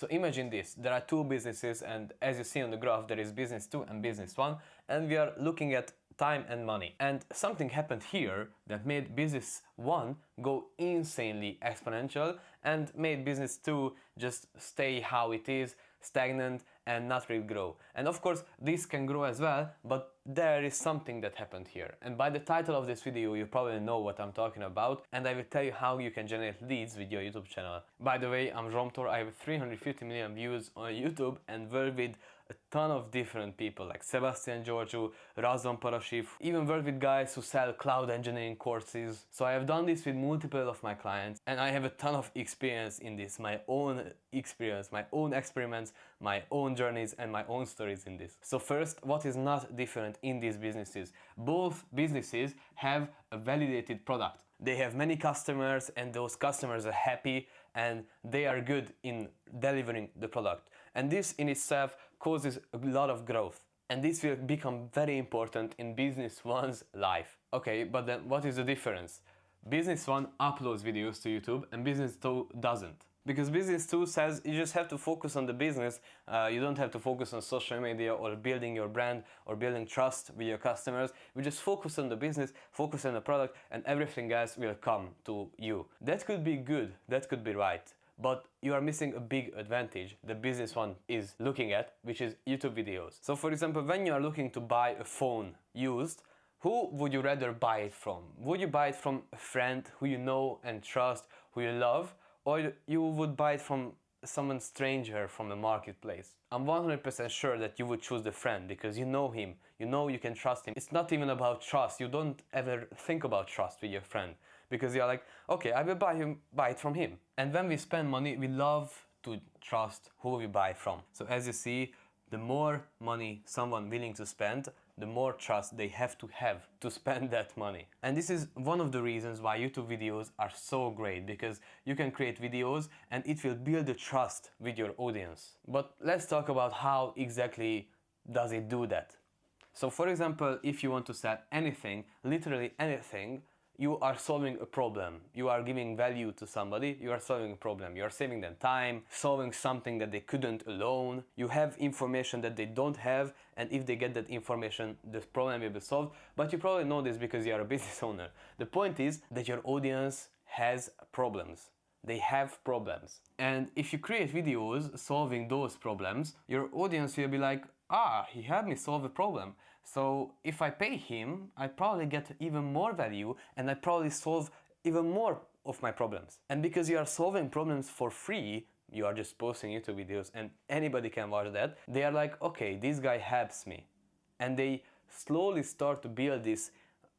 So imagine this, there are two businesses, and as you see on the graph there is business 2 and business 1, and we are looking at time and money. And something happened here that made business 1 go insanely exponential and made business 2 just stay how it is, stagnant and not really grow. And of course this can grow as well, but there is something that happened here. And by the title of this video you probably know what I'm talking about, and I will tell you how you can generate leads with your YouTube channel. By the way, I'm Romtor, I have 350 million views on YouTube and work with a ton of different people like Sebastian Georgiou, Razvan Parashiv, even work with guys who sell cloud engineering courses. So I have done this with multiple of my clients and I have a ton of experience in this, my own experience, my own experiments, my own journeys and my own stories in this. So first, what is not different in these businesses? Both businesses have a validated product. They have many customers and those customers are happy and they are good in delivering the product. And this in itself causes a lot of growth. And this will become very important in business 1's life. Okay, but then what is the difference? Business 1 uploads videos to YouTube and business 2 doesn't. Because business 2 says you just have to focus on the business, you don't have to focus on social media or building your brand or building trust with your customers. We just focus on the business, focus on the product, and everything else will come to you. That could be good, that could be right. But you are missing a big advantage that business 1 is looking at, which is YouTube videos. So for example, when you are looking to buy a phone used, who would you rather buy it from? Would you buy it from a friend who you know and trust, who you love? Or you would buy it from someone stranger from the marketplace? I'm 100% sure that you would choose the friend because you know him, you know you can trust him. It's not even about trust, you don't ever think about trust with your friend because you're like, okay, I will buy it from him. And when we spend money, we love to trust who we buy from. So as you see, the more money someone willing to spend, the more trust they have to spend that money. And this is one of the reasons why YouTube videos are so great, because you can create videos and it will build the trust with your audience. But let's talk about how exactly does it do that. So for example, if you want to sell anything, literally anything, you are solving a problem, you are giving value to somebody, you are solving a problem, you are saving them time, solving something that they couldn't alone, you have information that they don't have, and if they get that information, the problem will be solved. But you probably know this because you are a business owner. The point is that your audience has problems. They have problems. And if you create videos solving those problems, your audience will be like, ah, he helped me solve a problem. So if I pay him, I probably get even more value and I probably solve even more of my problems. And because you are solving problems for free, you are just posting YouTube videos and anybody can watch that, they are like, okay, this guy helps me. And they slowly start to build this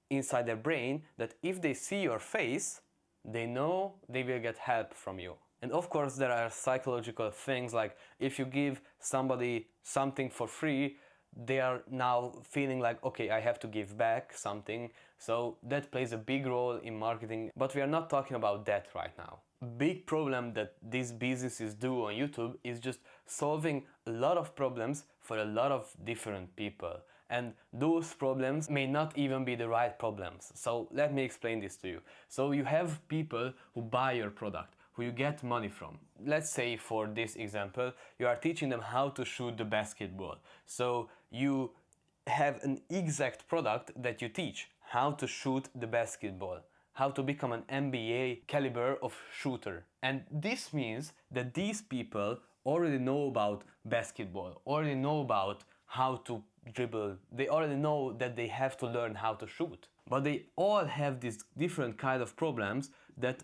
inside their brain that if they see your face, they know they will get help from you. And of course there are psychological things like if you give somebody something for free, they are now feeling like, okay, I have to give back something. So that plays a big role in marketing, but we are not talking about that right now. Big problem that these businesses do on YouTube is just solving a lot of problems for a lot of different people. And those problems may not even be the right problems. So let me explain this to you. So you have people who buy your product, who you get money from. Let's say for this example, you are teaching them how to shoot the basketball. So you have an exact product that you teach, how to shoot the basketball, how to become an NBA caliber of shooter. And this means that these people already know about basketball, already know about how to dribble, they already know that they have to learn how to shoot. But they all have these different kind of problems that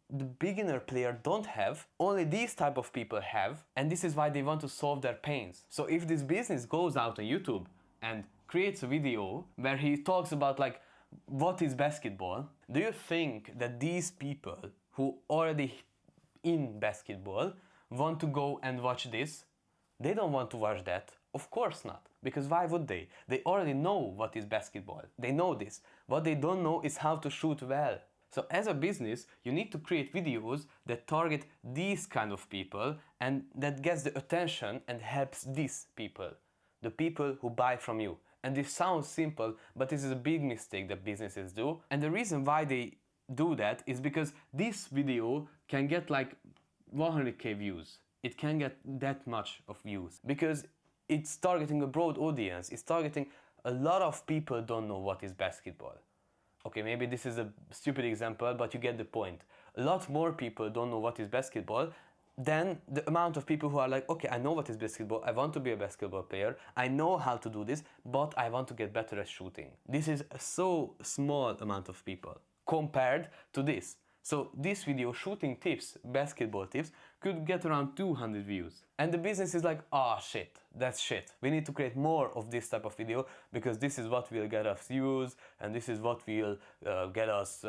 the beginner player don't have, only these type of people have, and this is why they want to solve their pains. So if this business goes out on YouTube and creates a video where he talks about like what is basketball, do you think that these people who already in basketball want to go and watch this? They don't want to watch that. Of course not. Because why would they? They already know what is basketball. They know this. What they don't know is how to shoot well. So as a business, you need to create videos that target these kind of people and that gets the attention and helps these people. The people who buy from you. And this sounds simple, but this is a big mistake that businesses do. And the reason why they do that is because this video can get like 100k views. it can get that much of views because it's targeting a broad audience. It's targeting a lot of people don't know what is basketball. Okay, maybe this is a stupid example, but you get the point. A lot more people don't know what is basketball than the amount of people who are like, okay, I know what is basketball, I want to be a basketball player, I know how to do this, but I want to get better at shooting. This is a so small amount of people compared to this. So this video, shooting tips, basketball tips, could get around 200 views. And the business is like, ah, shit, that's shit. We need to create more of this type of video because this is what will get us views and this is what will get us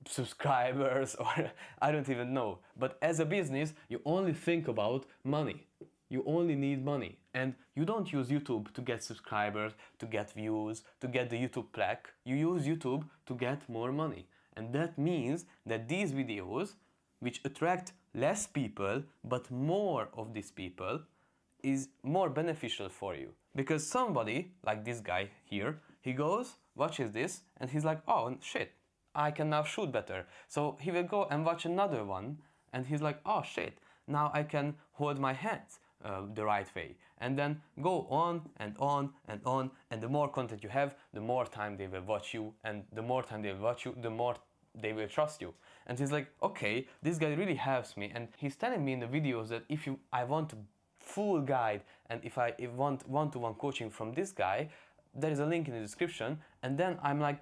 subscribers, or I don't even know. But as a business, you only think about money. You only need money. And you don't use YouTube to get subscribers, to get views, to get the YouTube plaque. You use YouTube to get more money. And that means that these videos, which attract less people, but more of these people, is more beneficial for you. Because somebody, like this guy here, he goes, watches this, and he's like, oh shit, I can now shoot better. So he will go and watch another one, and he's like, oh shit, now I can hold my hands the right way. And then go on and on and on, and the more content you have, the more time they will watch you, and the more time they will watch you, the more they will trust you. And he's like, okay, this guy really helps me, and he's telling me in the videos that if I want a full guide, and if I want one-to-one coaching from this guy, there is a link in the description. And then I'm like,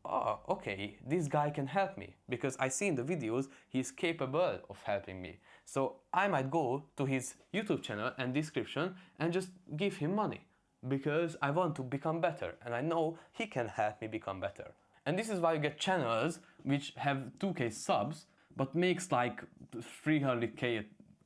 oh, okay, this guy can help me because I see in the videos he's capable of helping me. So I might go to his YouTube channel and description and just give him money because I want to become better and I know he can help me become better. And this is why you get channels which have 2k subs but makes like 300k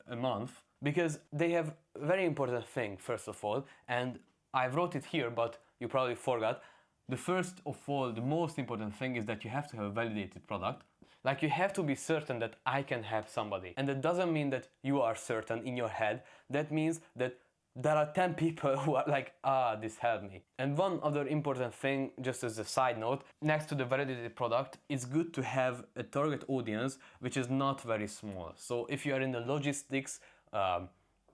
a month, because they have a very important thing, first of all, and I wrote it here but you probably forgot. The first of all, the most important thing is that you have to have a validated product. Like, you have to be certain that I can help somebody. And that doesn't mean that you are certain in your head. That means that there are 10 people who are like, ah, this helped me. And one other important thing, just as a side note, next to the validated product, it's good to have a target audience which is not very small. So if you are in the logistics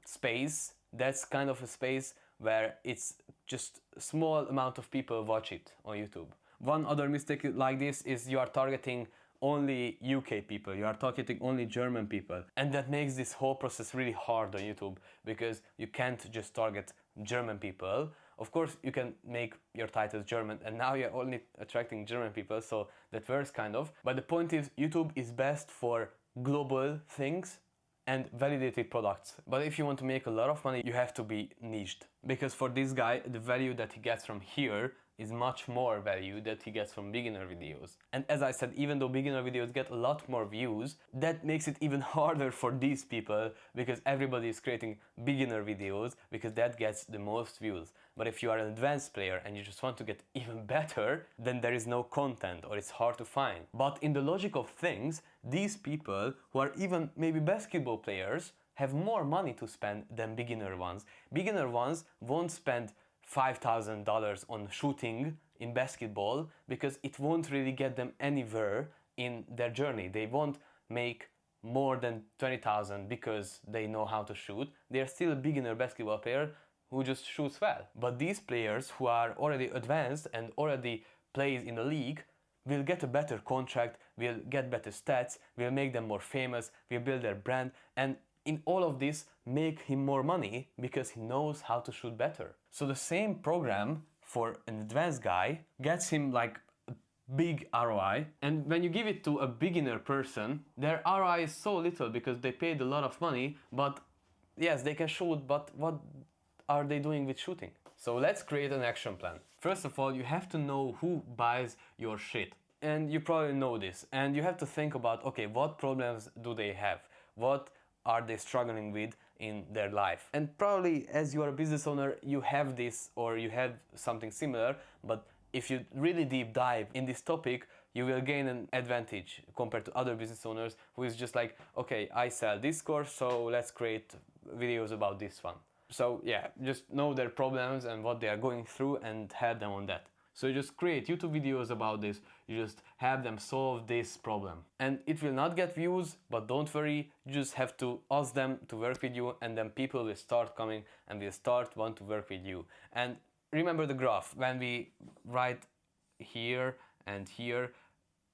space, that's kind of a space where it's just a small amount of people watch it on YouTube. One other mistake like this is you are targeting only UK people, you are targeting only German people. And that makes this whole process really hard on YouTube because you can't just target German people. Of course, you can make your titles German and now you're only attracting German people, so that works kind of. But the point is, YouTube is best for global things and validated products. But if you want to make a lot of money, you have to be niched. Because for this guy, the value that he gets from here is much more value that he gets from beginner videos. And as I said, even though beginner videos get a lot more views, that makes it even harder for these people because everybody is creating beginner videos because that gets the most views. But if you are an advanced player and you just want to get even better, then there is no content or it's hard to find. But in the logic of things, these people who are even maybe basketball players have more money to spend than beginner ones. Beginner ones won't spend $5,000 on shooting in basketball because it won't really get them anywhere in their journey. They won't make more than 20,000 because they know how to shoot. They're still a beginner basketball player who just shoots well. But these players who are already advanced and already plays in the league will get a better contract, will get better stats, will make them more famous, will build their brand, and in all of this make him more money because he knows how to shoot better. So the same program for an advanced guy gets him like a big ROI, and when you give it to a beginner person, their ROI is so little because they paid a lot of money, but yes, they can shoot, but what are they doing with shooting? So let's create an action plan. First of all, you have to know who buys your shit. And you probably know this. And you have to think about, okay, what problems do they have? What are they struggling with in their life? And probably as you are a business owner, you have this or you have something similar, but if you really deep dive in this topic, you will gain an advantage compared to other business owners who is just like, okay, I sell this course, so let's create videos about this one. So yeah, just know their problems and what they are going through and help them on that. So you just create YouTube videos about this, you just have them solve this problem. And it will not get views, but don't worry, you just have to ask them to work with you, and then people will start coming and will start want to work with you. And remember the graph, when we write here and here,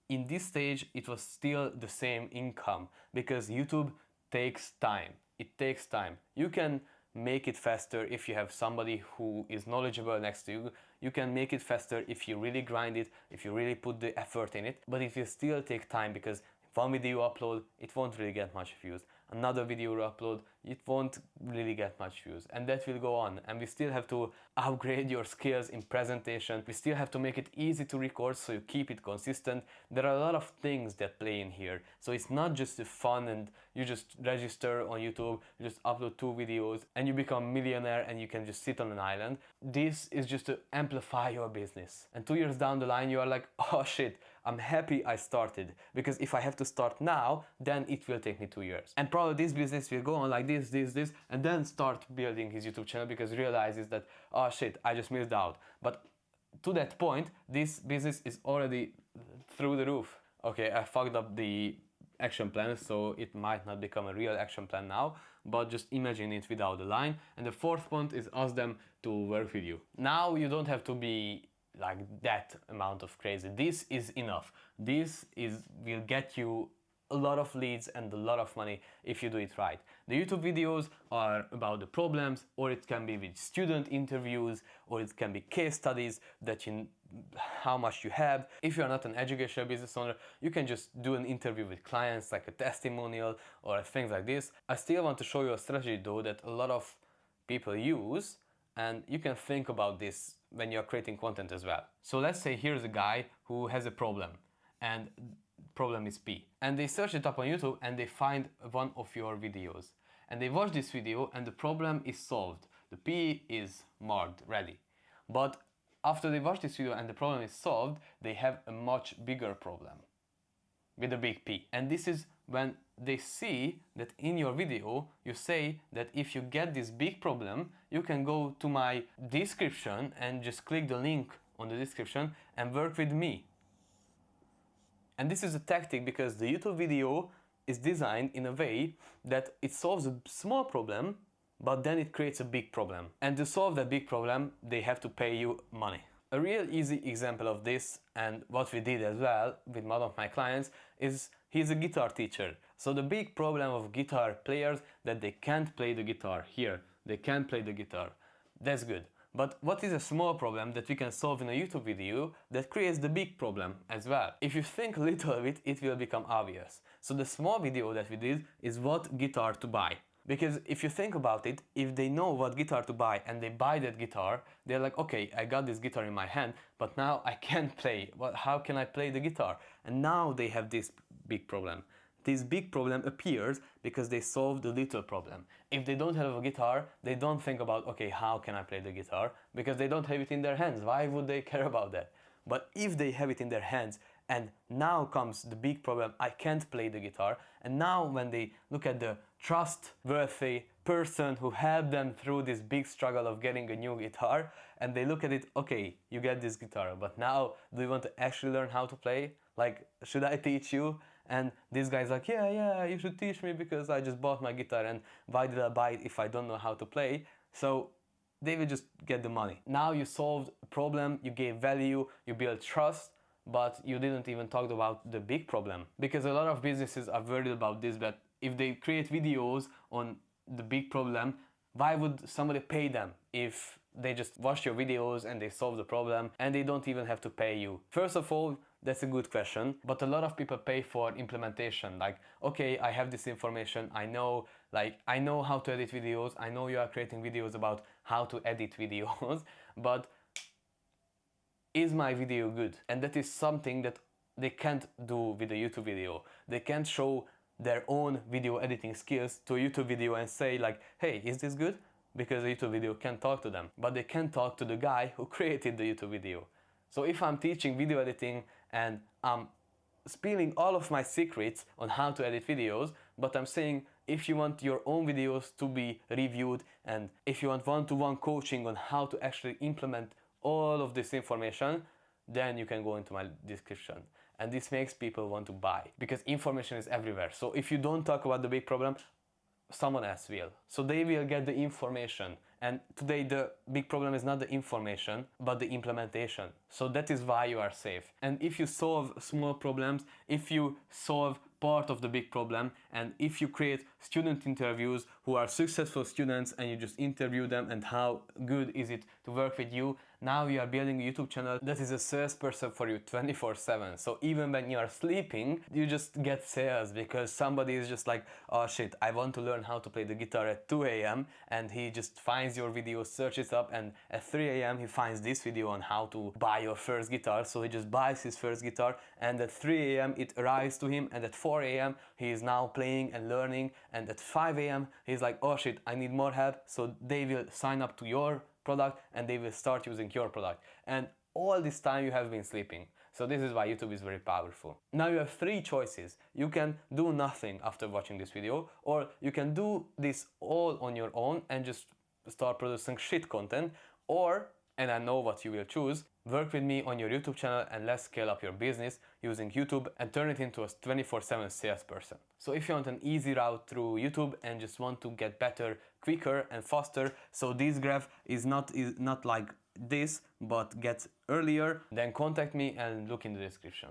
in this stage it was still the same income, because YouTube takes time. It takes time. You can make it faster if you have somebody who is knowledgeable next to you. You can make it faster if you really grind it, if you really put the effort in it, but it will still take time, because one video you upload, it won't really get much views. Another video you upload, it won't really get much views, and that will go on. And we still have to upgrade your skills in presentation. We still have to make it easy to record so you keep it consistent. There are a lot of things that play in here. So it's not just the fun and you just register on YouTube, you just upload 2 videos and you become millionaire and you can just sit on an island. This is just to amplify your business. And 2 years down the line you are like, oh shit, I'm happy I started, because if I have to start now, then it will take me 2 years. And probably this business will go on like this, and then start building his YouTube channel, because he realizes that, oh shit, I just missed out. But to that point, this business is already through the roof. Okay, I fucked up the action plan, so it might not become a real action plan now, but just imagine it without the line. And the 4th point is ask them to work with you. Now you don't have to be like that amount of crazy. This is enough. Will get you a lot of leads and a lot of money if you do it right. The YouTube videos are about the problems, or it can be with student interviews, or it can be case studies that how much you have. If you are not an educational business owner, you can just do an interview with clients, like a testimonial or things like this. I still want to show you a strategy though that a lot of people use, and you can think about this when you're creating content as well. So let's say here's a guy who has a problem, and problem is P. And they search it up on YouTube and they find one of your videos. And they watch this video and the problem is solved. The P is marked, ready. But after they watch this video and the problem is solved, they have a much bigger problem with a big P. And this is when they see that in your video you say that if you get this big problem, you can go to my description and just click the link on the description and work with me. And this is a tactic because the YouTube video is designed in a way that it solves a small problem, but then it creates a big problem. And to solve that big problem, they have to pay you money. A real easy example of this, and what we did as well with one of my clients, is he's a guitar teacher. So the big problem of guitar players that they can't play the guitar here. They can't play the guitar. That's good. But what is a small problem that we can solve in a YouTube video that creates the big problem as well? If you think a little of it, it will become obvious. So the small video that we did is what guitar to buy. Because if you think about it, if they know what guitar to buy and they buy that guitar, they're like, okay, I got this guitar in my hand, but now I can't play. How can I play the guitar? And now they have this big problem. This big problem appears because they solved the little problem. If they don't have a guitar, they don't think about, okay, how can I play the guitar? Because they don't have it in their hands. Why would they care about that? But if they have it in their hands, and now comes the big problem, I can't play the guitar. And now when they look at the trustworthy person who helped them through this big struggle of getting a new guitar, and they look at it, okay, you get this guitar, but now do you want to actually learn how to play? Like, should I teach you? And this guy's like, yeah, you should teach me because I just bought my guitar, and why did I buy it if I don't know how to play? So they will just get the money. Now you solved a problem, you gave value, you built trust, but you didn't even talk about the big problem. Because a lot of businesses are worried about this, that if they create videos on the big problem, why would somebody pay them if they just watch your videos and they solve the problem and they don't even have to pay you? First of all, that's a good question, but a lot of people pay for implementation. Like, okay, I have this information, I know how to edit videos, I know you are creating videos about how to edit videos, but is my video good? And that is something that they can't do with a YouTube video. They can't show their own video editing skills to a YouTube video and say like, hey, is this good? Because a YouTube video can't talk to them, but they can talk to the guy who created the YouTube video. So if I'm teaching video editing and I'm spilling all of my secrets on how to edit videos, but I'm saying if you want your own videos to be reviewed and if you want one-to-one coaching on how to actually implement all of this information, then you can go into my description. And this makes people want to buy because information is everywhere. So if you don't talk about the big problem, someone else will. So they will get the information. And today the big problem is not the information, but the implementation. So that is why you are safe. And if you solve small problems, if you solve part of the big problem, and if you create student interviews who are successful students and you just interview them and how good is it to work with you, now you are building a YouTube channel that is a salesperson for you 24/7. So even when you are sleeping, you just get sales because somebody is just like, oh shit, I want to learn how to play the guitar at 2 a.m. and he just finds your video, searches up, and at 3 a.m. he finds this video on how to buy your first guitar. So he just buys his first guitar, and at 3 a.m. it arrives to him, and at 4 a.m. he is now playing and learning, and at 5 a.m. he's like, oh shit, I need more help. So they will sign up to your product and they will start using your product. And all this time you have been sleeping. So this is why YouTube is very powerful. Now you have three choices. You can do nothing after watching this video, or you can do this all on your own and just start producing shit content, or, and I know what you will choose, work with me on your YouTube channel and let's scale up your business using YouTube and turn it into a 24/7 salesperson. So if you want an easy route through YouTube and just want to get better, quicker and faster, so this graph is not like this, but gets earlier, then contact me and look in the description.